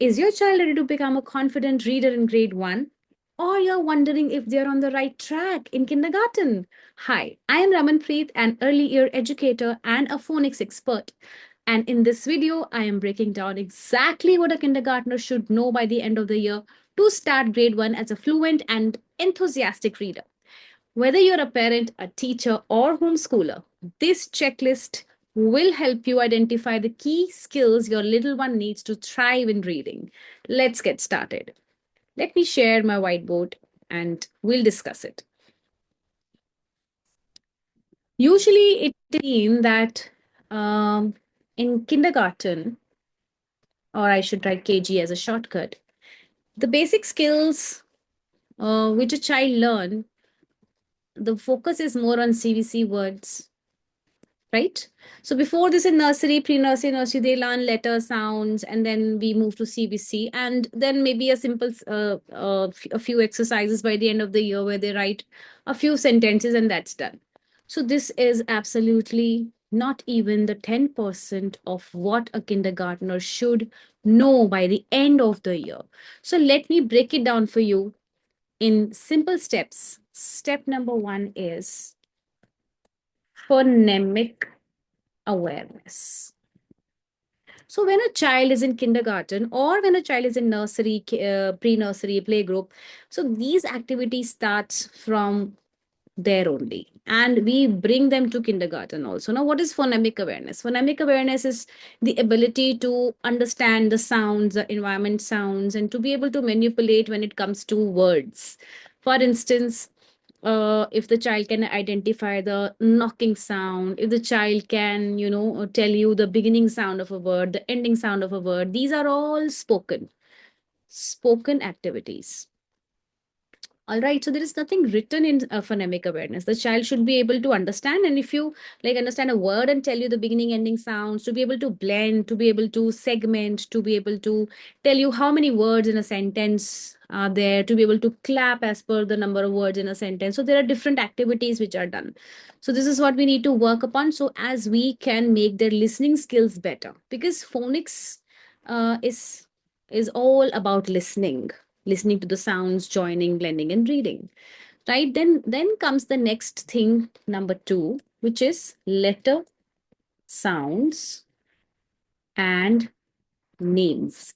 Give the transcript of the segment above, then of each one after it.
Is your child ready to become a confident reader in grade 1? Or you're wondering if they're on the right track in kindergarten? Hi, I am Ramanpreet, an early year educator and a phonics expert. And in this video, I am breaking down exactly what a kindergartner should know by the end of the year to start grade 1 as a fluent and enthusiastic reader. Whether you're a parent, a teacher, or homeschooler, this checklist will help you identify the key skills your little one needs to thrive in reading. Let's get started. Let me share my whiteboard and we'll discuss it. Usually, it means that in kindergarten, or I should write KG as a shortcut, the basic skills which a child learn, the focus is more on CVC words, right? So before this in nursery, pre-nursery, nursery, they learn letter sounds, and then we move to CBC, and then maybe a simple, a few exercises by the end of the year where they write a few sentences, and that's done. So this is absolutely not even the 10% of what a kindergartner should know by the end of the year. So let me break it down for you in simple steps. Step number 1 is phonemic awareness. So when a child is in kindergarten or when a child is in nursery, pre-nursery, playgroup, so these activities start from there only, and we bring them to kindergarten also. Now, what is phonemic awareness? Phonemic awareness is the ability to understand the sounds, the environment sounds, and to be able to manipulate when it comes to words. For instance, if the child can identify the knocking sound, if the child can, tell you the beginning sound of a word, the ending sound of a word, these are all spoken activities. All right, so there is nothing written in phonemic awareness. The child should be able to understand, and if you like understand a word and tell you the beginning, ending sounds, to be able to blend, to be able to segment, to be able to tell you how many words in a sentence are there, to be able to clap as per the number of words in a sentence. So there are different activities which are done. So this is what we need to work upon. So as we can make their listening skills better, because phonics is all about listening to the sounds, joining, blending, and reading. Right? Then comes the next thing, number 2, which is letter sounds and names.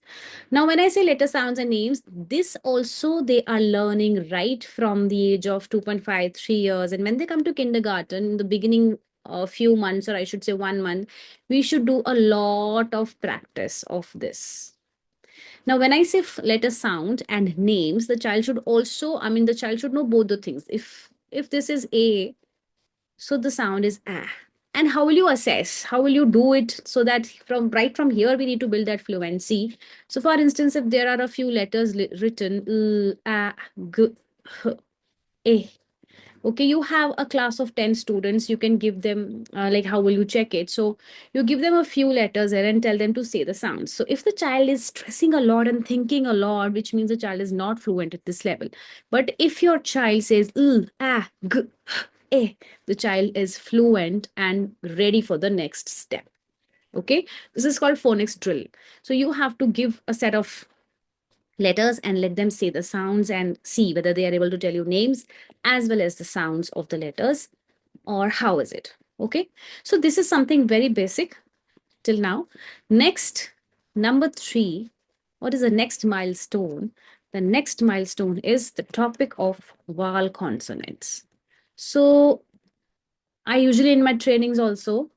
Now, when I say letter sounds and names, this also they are learning right from the age of 2.5, 3 years. And when they come to kindergarten, in the beginning, a few months, or I should say 1 month, we should do a lot of practice of this. Now, when I say letter sound and names, the child should also, I mean, the child should know both the things. If this is A, so the sound is ah. And how will you assess? How will you do it so that from right from here we need to build that fluency? So, for instance, if there are a few letters written g, h, a, okay, you have a class of 10 students, you can give them like how will you check it? So you give them a few letters there and tell them to say the sounds. So if the child is stressing a lot and thinking a lot, which means the child is not fluent at this level. But if your child says g, eh, the child is fluent and ready for the next step. Okay, this is called phonics drill. So you have to give a set of letters and let them say the sounds and see whether they are able to tell you names as well as the sounds of the letters, or how is it. Okay, so this is something very basic till now. Next, number 3, what is the next milestone? The next milestone is the topic of vowel consonants. So I usually in my trainings also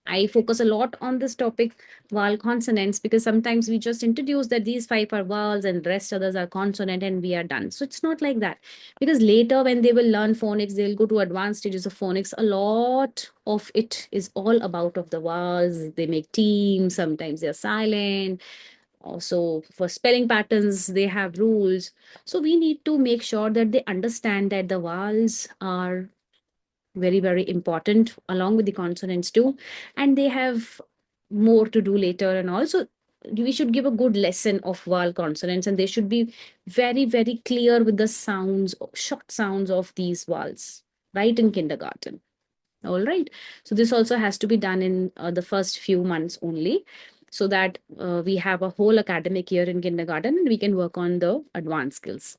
I focus a lot on this topic, vowel consonants, because sometimes we just introduce that these 5 are vowels and rest others are consonant and we are done. So it's not like that. Because later when they will learn phonics, they'll go to advanced stages of phonics. A lot of it is all about of the vowels. They make teams, sometimes they're silent. Also, for spelling patterns, they have rules. So we need to make sure that they understand that the vowels are very, very important along with the consonants too, and they have more to do later. And also we should give a good lesson of vowel consonants, and they should be very, very clear with the sounds, short sounds of these vowels right in kindergarten. All right, so this also has to be done in the first few months only. so that we have a whole academic year in kindergarten and we can work on the advanced skills.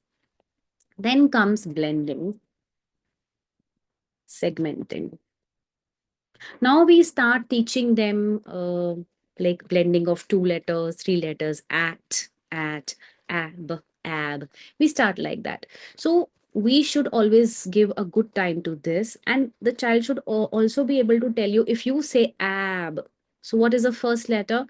Then comes blending, segmenting. Now we start teaching them like blending of two letters, three letters, at, ab. We start like that. So we should always give a good time to this, and the child should also be able to tell you if you say ab. So what is the first letter?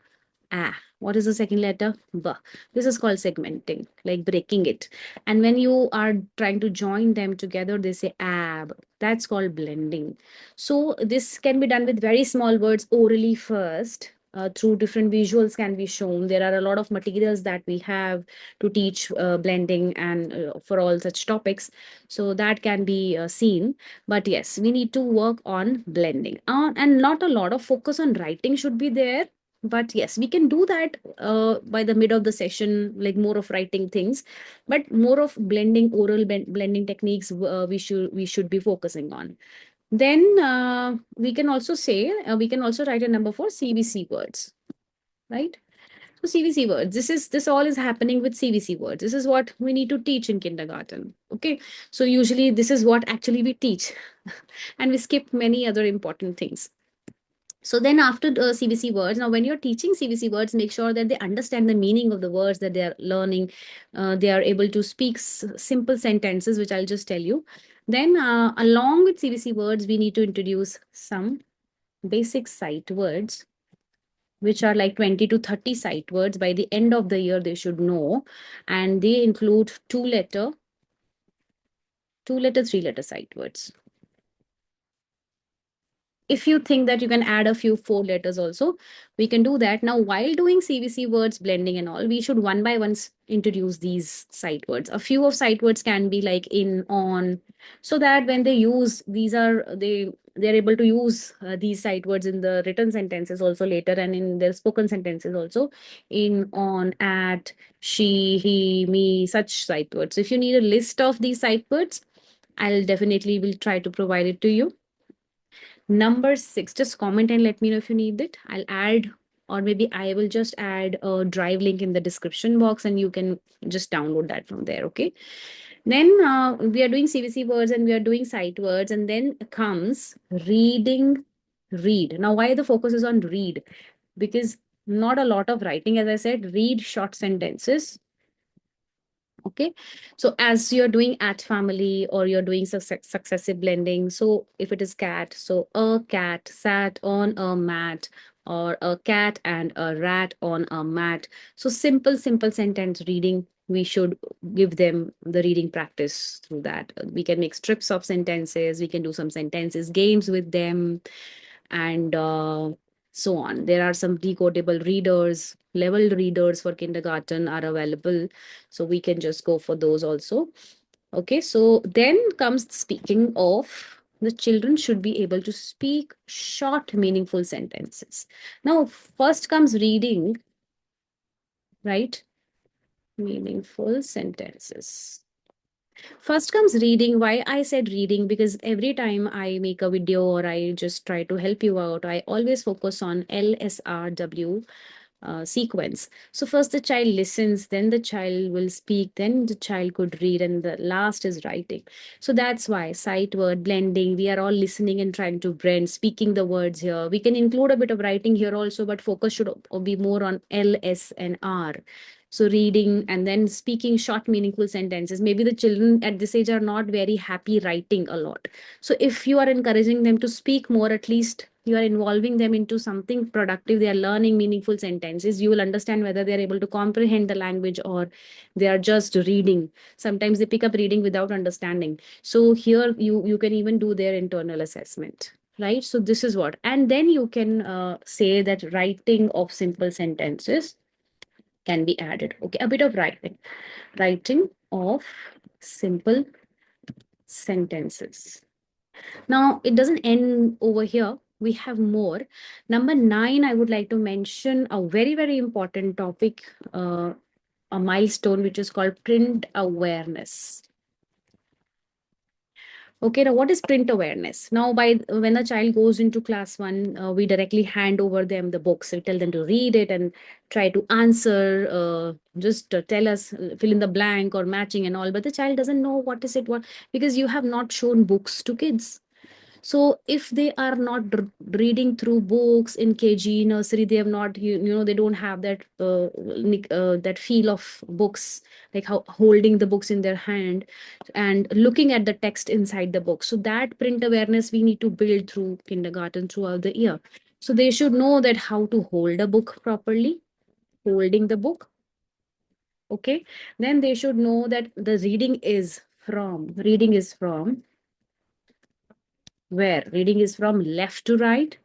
Ah. What is the second letter? B. This is called segmenting, like breaking it. And when you are trying to join them together, they say ab. That's called blending. So this can be done with very small words orally first. Through different visuals can be shown. There are a lot of materials that we have to teach blending and for all such topics. So that can be seen. But yes, we need to work on blending. And not a lot of focus on writing should be there, but yes, we can do that by the mid of the session, like more of writing things, but more of blending, oral blending techniques we should be focusing on. Then we can also say we can also write a number for CVC words, right? So CVC words, this all is happening with CVC words. This is what we need to teach in kindergarten. Okay, so usually this is what actually we teach, and we skip many other important things. So then after CVC words, now when you're teaching CVC words, make sure that they understand the meaning of the words that they're learning. They are able to speak simple sentences, which I'll just tell you. Then along with CVC words, we need to introduce some basic sight words, which are like 20 to 30 sight words. By the end of the year, they should know. And they include two letter, three-letter sight words. If you think that you can add a few four letters also, we can do that. Now, while doing CVC words, blending and all, we should one by one introduce these sight words. A few of sight words can be like in, on, so that when they use, they're able to use these sight words in the written sentences also later, and in their spoken sentences also, in, on, at, she, he, me, such sight words. So if you need a list of these sight words, I'll definitely will try to provide it to you. Number 6, just comment and let me know if you need it. I'll add, or maybe I will just add a drive link in the description box and you can just download that from there. Okay. Then we are doing CVC words and we are doing sight words, and then comes reading, read. Now, why the focus is on read? Because not a lot of writing, as I said, read short sentences. Okay, so as you're doing at family or you're doing successive blending, so if it is cat, so a cat sat on a mat, or a cat and a rat on a mat. So simple sentence reading, we should give them the reading practice through that. We can make strips of sentences, we can do some sentences games with them, and so on. There are some decodable readers, level readers for kindergarten are available. So we can just go for those also. Okay, so then comes speaking of, the children should be able to speak short, meaningful sentences. Now, first comes reading, right? Meaningful sentences. First comes reading. Why I said reading? Because every time I make a video or I just try to help you out, I always focus on LSRW sequence. So first the child listens, then the child will speak, then the child could read, and the last is writing. So that's why sight word blending, we are all listening and trying to blend, speaking the words here. We can include a bit of writing here also, but focus should be more on L, S, and R. So reading and then speaking short, meaningful sentences. Maybe the children at this age are not very happy writing a lot. So if you are encouraging them to speak more, at least you are involving them into something productive, they are learning meaningful sentences, you will understand whether they are able to comprehend the language or they are just reading. Sometimes they pick up reading without understanding. So here you can even do their internal assessment, right? So this is what, and then you can say that writing of simple sentences can be added. Okay, a bit of writing of simple sentences. Now, it doesn't end over here. We have more. Number 9, I would like to mention a very, very important topic, a milestone, which is called print awareness. Okay, now what is print awareness? Now, when a child goes into class one, we directly hand over them the books. We tell them to read it and try to answer, just tell us, fill in the blank or matching and all. But the child doesn't know what is it, what, because you have not shown books to kids. So if they are not reading through books in KG nursery, they have not, they don't have that that feel of books, like how holding the books in their hand and looking at the text inside the book. So that print awareness we need to build through kindergarten throughout the year. So they should know that how to hold a book properly, holding the book. Okay. Then they should know that the reading is from where? Reading is from left to right.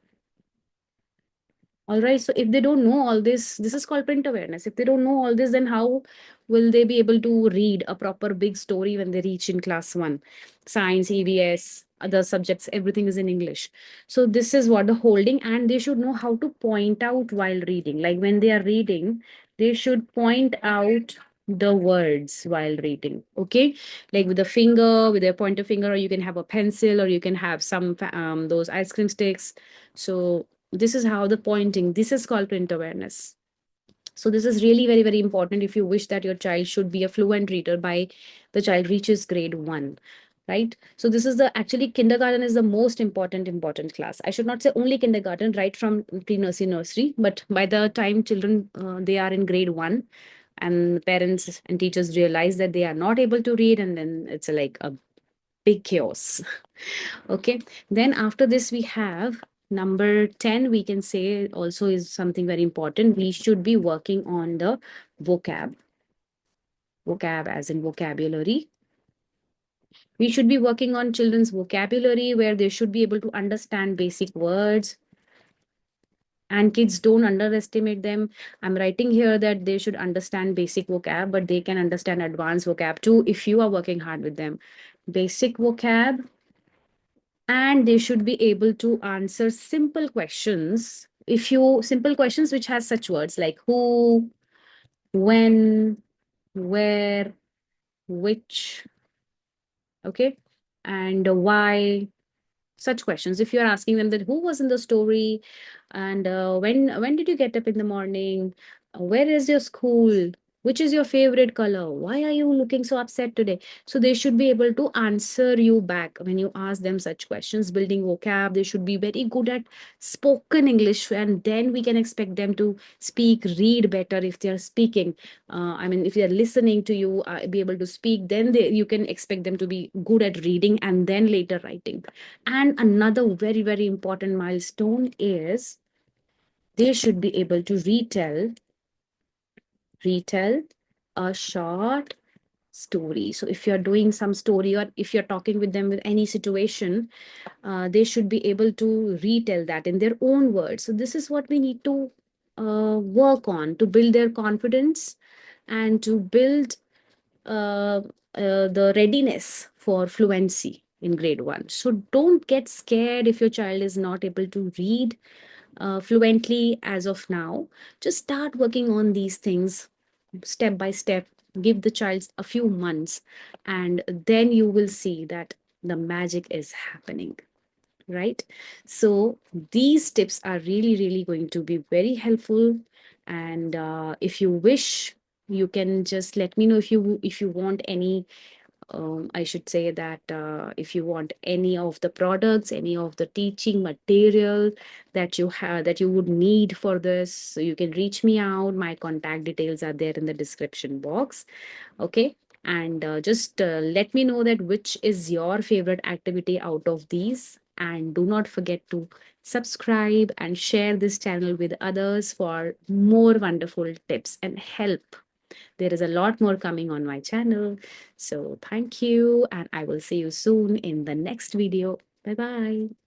All right. So if they don't know all this is called print awareness. If they don't know all this, then how will they be able to read a proper big story when they reach in class one? Science, EVS, other subjects, everything is in English. So this is what the holding, and they should know how to point out while reading. Like when they are reading, they should point out the words while reading. Okay. Like with a finger, with their pointer finger, or you can have a pencil, or you can have some those ice cream sticks. So this is how the pointing, this is called print awareness. So this is really very, very important if you wish that your child should be a fluent reader by the child reaches grade 1, right? So this is the actually kindergarten is the most important class. I should not say only kindergarten, right from pre-nursery, nursery, but by the time children they are in grade 1 and parents and teachers realize that they are not able to read, and then it's like a big chaos. Okay. Then after this, we have number 10, we can say also is something very important. We should be working on the vocab, vocab as in vocabulary. We should be working on children's vocabulary where they should be able to understand basic words, and kids don't underestimate them. I'm writing here that they should understand basic vocab, but they can understand advanced vocab too if you are working hard with them. Basic vocab, and they should be able to answer simple questions, if you simple questions which has such words like who, when, where, which, okay, and why. Such questions, if you're asking them that who was in the story, and when did you get up in the morning, where is your school, which is your favorite color, why are you looking so upset today. So they should be able to answer you back when you ask them such questions. Building vocab, they should be very good at spoken English, and then we can expect them to speak, read better. If they are speaking, I mean if they are listening to you, be able to speak, then you can expect them to be good at reading and then later writing. And another very, very important milestone is they should be able to retell a short story. So if you're doing some story, or if you're talking with them with any situation, they should be able to retell that in their own words. So this is what we need to work on to build their confidence and to build the readiness for fluency in grade 1. So don't get scared if your child is not able to read fluently as of now. Just start working on these things step by step. Give the child a few months, and then you will see that the magic is happening, right? So these tips are really, really going to be very helpful. And if you wish, you can just let me know if you want any, I should say that if you want any of the products, any of the teaching material that you have that you would need for this, so you can reach me out. My contact details are there in the description box. Okay. And just let me know that which is your favorite activity out of these. And do not forget to subscribe and share this channel with others for more wonderful tips and help. There is a lot more coming on my channel. So thank you, and I will see you soon in the next video. Bye bye.